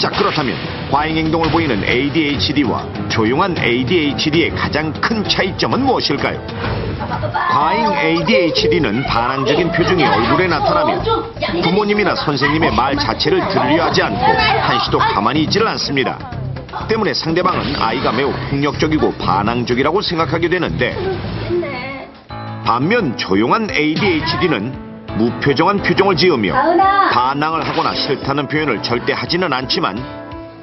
자, 그렇다면 과잉 행동을 보이는 ADHD와 조용한 ADHD의 가장 큰 차이점은 무엇일까요? 과잉 ADHD는 반항적인 표정이 얼굴에 나타나며 부모님이나 선생님의 말 자체를 들으려 하지 않고 한시도 가만히 있지를 않습니다. 때문에 상대방은 아이가 매우 폭력적이고 반항적이라고 생각하게 되는데, 반면 조용한 ADHD는 무표정한 표정을 지으며 반항을 하거나 싫다는 표현을 절대 하지는 않지만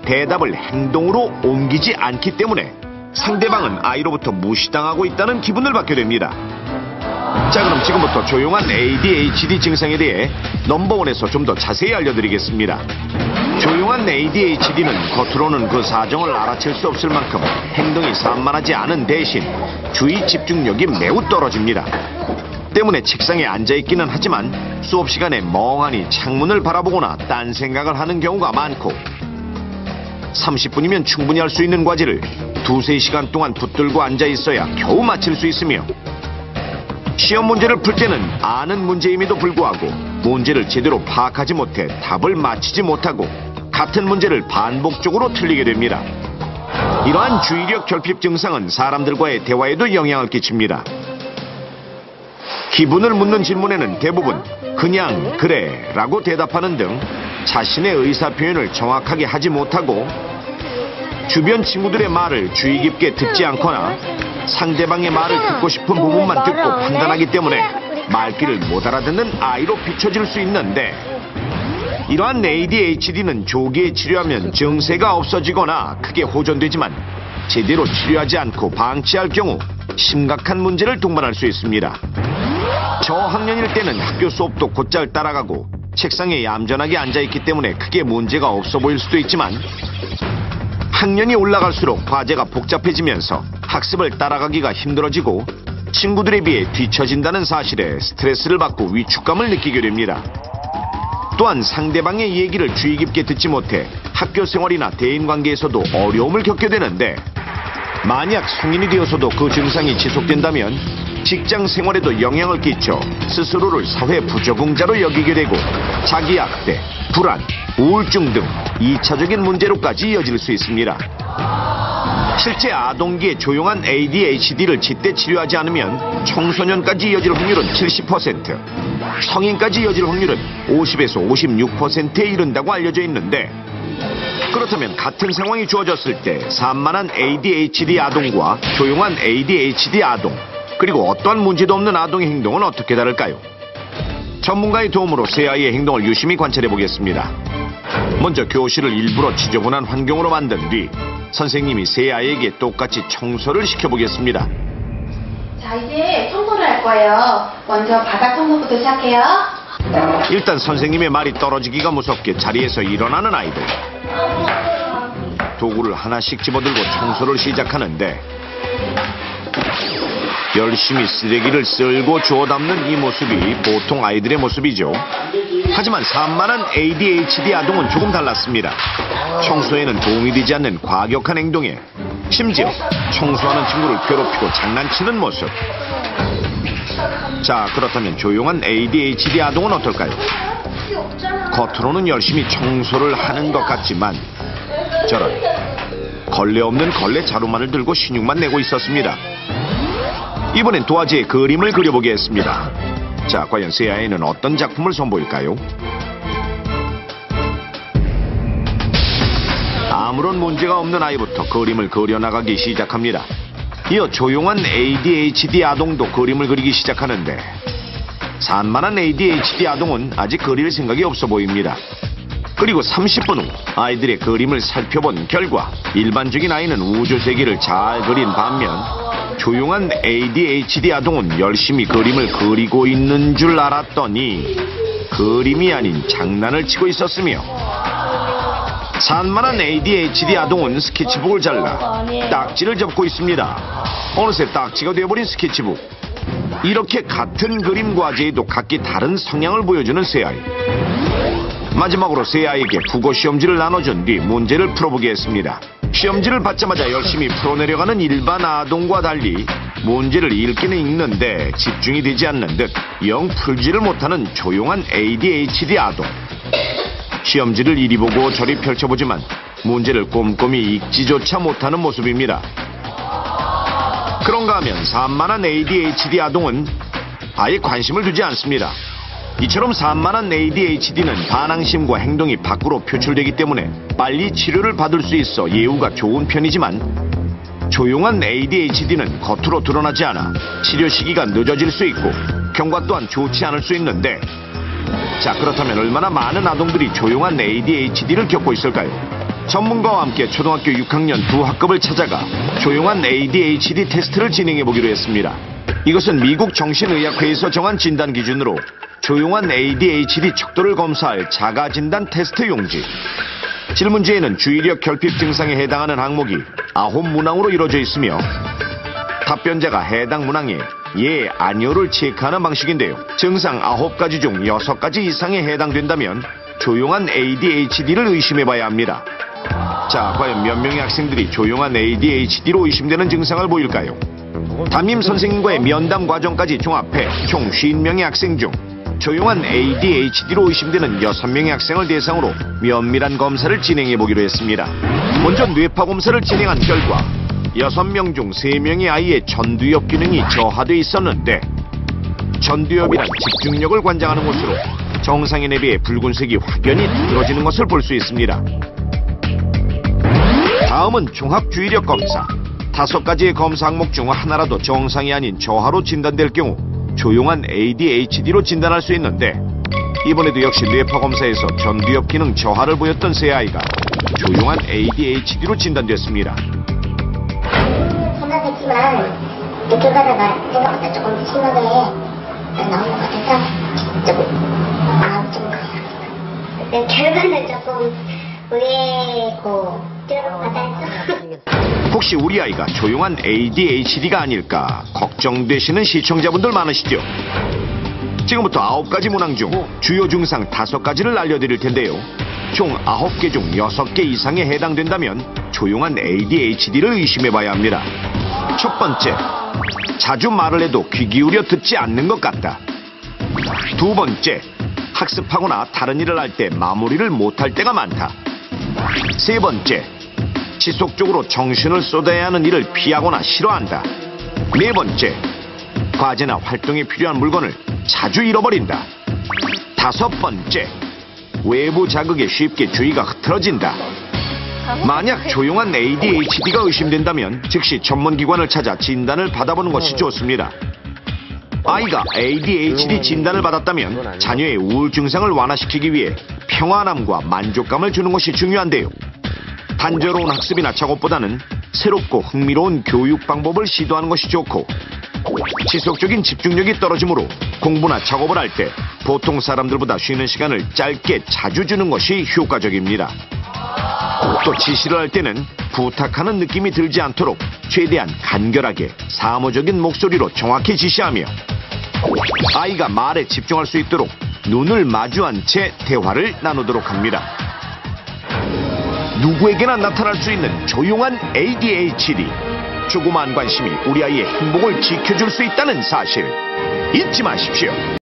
대답을 행동으로 옮기지 않기 때문에 상대방은 아이로부터 무시당하고 있다는 기분을 받게 됩니다. 자, 그럼 지금부터 조용한 ADHD 증상에 대해 넘버원에서 좀 더 자세히 알려드리겠습니다. 조용한 ADHD는 겉으로는 그 사정을 알아챌 수 없을 만큼 행동이 산만하지 않은 대신 주의 집중력이 매우 떨어집니다. 때문에 책상에 앉아있기는 하지만 수업 시간에 멍하니 창문을 바라보거나 딴 생각을 하는 경우가 많고, 30분이면 충분히 할 수 있는 과제를 2~3시간 동안 붙들고 앉아있어야 겨우 마칠 수 있으며, 시험 문제를 풀 때는 아는 문제임에도 불구하고 문제를 제대로 파악하지 못해 답을 맞히지 못하고 같은 문제를 반복적으로 틀리게 됩니다. 이러한 주의력 결핍 증상은 사람들과의 대화에도 영향을 끼칩니다. 기분을 묻는 질문에는 대부분 그냥 그래 라고 대답하는 등 자신의 의사표현을 정확하게 하지 못하고, 주변 친구들의 말을 주의 깊게 듣지 않거나 상대방의 말을 듣고 싶은 부분만 듣고 판단하기 때문에 말귀를 못 알아듣는 아이로 비춰질 수 있는데, 이러한 ADHD는 조기에 치료하면 증세가 없어지거나 크게 호전되지만 제대로 치료하지 않고 방치할 경우 심각한 문제를 동반할 수 있습니다. 저학년일 때는 학교 수업도 곧잘 따라가고 책상에 얌전하게 앉아있기 때문에 크게 문제가 없어 보일 수도 있지만, 학년이 올라갈수록 과제가 복잡해지면서 학습을 따라가기가 힘들어지고 친구들에 비해 뒤처진다는 사실에 스트레스를 받고 위축감을 느끼게 됩니다. 또한 상대방의 얘기를 주의 깊게 듣지 못해 학교 생활이나 대인관계에서도 어려움을 겪게 되는데, 만약 성인이 되어서도 그 증상이 지속된다면 직장 생활에도 영향을 끼쳐 스스로를 사회 부적응자로 여기게 되고 자기학대, 불안, 우울증 등 2차적인 문제로까지 이어질 수 있습니다. 실제 아동기의 조용한 ADHD를 제때 치료하지 않으면 청소년까지 이어질 확률은 70%, 성인까지 이어질 확률은 50에서 56%에 이른다고 알려져 있는데, 그렇다면 같은 상황이 주어졌을 때 산만한 ADHD 아동과 조용한 ADHD 아동, 그리고 어떠한 문제도 없는 아동의 행동은 어떻게 다를까요? 전문가의 도움으로 세 아이의 행동을 유심히 관찰해 보겠습니다. 먼저 교실을 일부러 지저분한 환경으로 만든 뒤 선생님이 세 아이에게 똑같이 청소를 시켜보겠습니다. 자, 이제 청소를 할 거예요. 먼저 바닥 청소부터 시작해요. 일단 선생님의 말이 떨어지기가 무섭게 자리에서 일어나는 아이들. 도구를 하나씩 집어들고 청소를 시작하는데, 열심히 쓰레기를 쓸고 주워 담는 이 모습이 보통 아이들의 모습이죠. 하지만 산만한 ADHD 아동은 조금 달랐습니다. 청소에는 도움이 되지 않는 과격한 행동에 심지어 청소하는 친구를 괴롭히고 장난치는 모습. 자, 그렇다면 조용한 ADHD 아동은 어떨까요? 겉으로는 열심히 청소를 하는 것 같지만 저런 걸레 없는 걸레 자루만을 들고 신용만 내고 있었습니다. 이번엔 도화지에 그림을 그려보겠습니다. 자, 과연 세 아이는 어떤 작품을 선보일까요? 아무런 문제가 없는 아이부터 그림을 그려나가기 시작합니다. 이어 조용한 ADHD 아동도 그림을 그리기 시작하는데, 산만한 ADHD 아동은 아직 그릴 생각이 없어 보입니다. 그리고 30분 후 아이들의 그림을 살펴본 결과 일반적인 아이는 우주 세계를 잘 그린 반면 조용한 ADHD 아동은 열심히 그림을 그리고 있는 줄 알았더니 그림이 아닌 장난을 치고 있었으며, 산만한 ADHD 아동은 스케치북을 잘라 딱지를 접고 있습니다. 어느새 딱지가 되어버린 스케치북. 이렇게 같은 그림 과제에도 각기 다른 성향을 보여주는 세 아이. 마지막으로 세 아이에게 국어 시험지를 나눠준 뒤 문제를 풀어보겠습니다. 시험지를 받자마자 열심히 풀어내려가는 일반 아동과 달리 문제를 읽기는 읽는데 집중이 되지 않는 듯 영 풀지를 못하는 조용한 ADHD 아동. 시험지를 이리 보고 저리 펼쳐보지만 문제를 꼼꼼히 읽지조차 못하는 모습입니다. 그런가 하면 산만한 ADHD 아동은 아예 관심을 두지 않습니다. 이처럼 산만한 ADHD는 반항심과 행동이 밖으로 표출되기 때문에 빨리 치료를 받을 수 있어 예후가 좋은 편이지만 조용한 ADHD는 겉으로 드러나지 않아 치료 시기가 늦어질 수 있고 경과 또한 좋지 않을 수 있는데, 자, 그렇다면 얼마나 많은 아동들이 조용한 ADHD를 겪고 있을까요? 전문가와 함께 초등학교 6학년 두 학급을 찾아가 조용한 ADHD 테스트를 진행해 보기로 했습니다. 이것은 미국 정신의학회에서 정한 진단 기준으로 조용한 ADHD 척도를 검사할 자가진단 테스트 용지. 질문지에는 주의력 결핍 증상에 해당하는 항목이 9문항으로 이루어져 있으며 답변자가 해당 문항에 예, 아니요를 체크하는 방식인데요. 증상 9가지 중 6가지 이상에 해당된다면 조용한 ADHD를 의심해봐야 합니다. 자, 과연 몇 명의 학생들이 조용한 ADHD로 의심되는 증상을 보일까요? 담임 선생님과의 면담 과정까지 종합해 총 50명의 학생 중 조용한 ADHD로 의심되는 6명의 학생을 대상으로 면밀한 검사를 진행해 보기로 했습니다. 먼저 뇌파 검사를 진행한 결과 6명 중 3명의 아이의 전두엽 기능이 저하돼 있었는데, 전두엽이란 집중력을 관장하는 곳으로 정상인에 비해 붉은색이 확연히 두드러지는 것을 볼 수 있습니다. 다음은 종합주의력 검사. 5가지의 검사 항목 중 하나라도 정상이 아닌 저하로 진단될 경우 조용한 ADHD로 진단할 수 있는데, 이번에도 역시 뇌파 검사에서 전두엽 기능 저하를 보였던 세 아이가 조용한 ADHD로 진단됐습니다. 생각했지만 그 결과가 생각보다 조금 심하게 나온 것 같아서 조금 마음이 좀 그래요. 결과는 조금 의외고 받아서. 혹시 우리 아이가 조용한 ADHD가 아닐까 걱정되시는 시청자분들 많으시죠? 지금부터 9가지 문항 중 주요 증상 5가지를 알려드릴 텐데요. 총 9개 중 6개 이상에 해당된다면 조용한 ADHD를 의심해봐야 합니다. 첫 번째, 자주 말을 해도 귀 기울여 듣지 않는 것 같다. 두 번째, 학습하거나 다른 일을 할 때 마무리를 못할 때가 많다. 세 번째, 지속적으로 정신을 쏟아야 하는 일을 피하거나 싫어한다. 네 번째, 과제나 활동에 필요한 물건을 자주 잃어버린다. 5번째, 외부 자극에 쉽게 주의가 흐트러진다. 만약 조용한 ADHD가 의심된다면 즉시 전문기관을 찾아 진단을 받아보는 것이 좋습니다. 아이가 ADHD 진단을 받았다면 자녀의 우울 증상을 완화시키기 위해 평안함과 만족감을 주는 것이 중요한데요. 단조로운 학습이나 작업보다는 새롭고 흥미로운 교육 방법을 시도하는 것이 좋고, 지속적인 집중력이 떨어지므로 공부나 작업을 할 때 보통 사람들보다 쉬는 시간을 짧게 자주 주는 것이 효과적입니다. 또 지시를 할 때는 부탁하는 느낌이 들지 않도록 최대한 간결하게 사무적인 목소리로 정확히 지시하며 아이가 말에 집중할 수 있도록 눈을 마주한 채 대화를 나누도록 합니다. 누구에게나 나타날 수 있는 조용한 ADHD. 조그마한 관심이 우리 아이의 행복을 지켜줄 수 있다는 사실 잊지 마십시오.